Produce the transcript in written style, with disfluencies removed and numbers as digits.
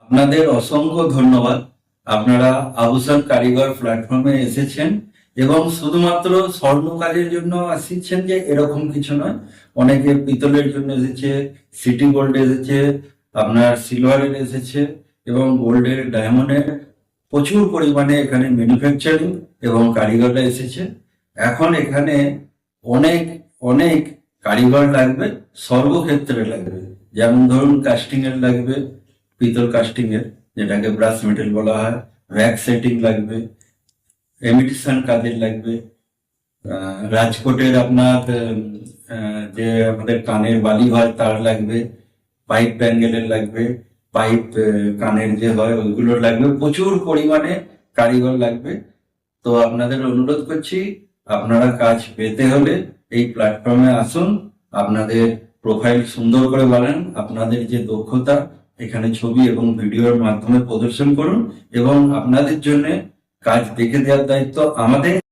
আপনাদের অসংখ্য ধন্যবাদ। আপনারা আভূষণ কারিগর প্ল্যাটফর্মে এসেছেন এবং শুধুমাত্র স্বর্ণ কাজের জন্য আসছেন যে এরকম কিছু নয়। অনেকে পিতলের জন্য এসেছে, সিটি গোল্ড এসেছে, আপনার সিলভারের এসেছে এবং গোল্ডের, ডায়মন্ডের প্রচুর পরিমাণে এখানে ম্যানুফ্যাকচারিং এবং কারিগররা এসেছে। এখন এখানে অনেক অনেক কারিগর লাগবে, সর্বক্ষেত্রে লাগবে। যেমন ধরুন কাস্টিং এর লাগবে, পিতল কাস্টিং এর, যেটাকে ব্রাশ মেটেল বলা হয়, র্যাক সেটিং লাগবে, এমিটেশন কাজের লাগবে, রাজকোটের আপনার যে আমাদের কানের বালি হয় তার লাগবে, পাইপ ব্যাঙ্গেলের লাগবে, পাইপ কানের যে হয় ওইগুলোর লাগবে, প্রচুর পরিমাণে কারিগর লাগবে। তো আপনাদের অনুরোধ করছি, আপনারা কাজ পেতে হলে এই প্ল্যাটফর্মে আসুন, আপনাদের প্রোফাইল সুন্দর করে বানান, আপনাদের যে দক্ষতা এখানে ছবি এবং ভিডিওর মাধ্যমে প্রদর্শন করুন এবং আপনাদের জন্য কাজ দেখে দেওয়ার দায়িত্ব আমাদের।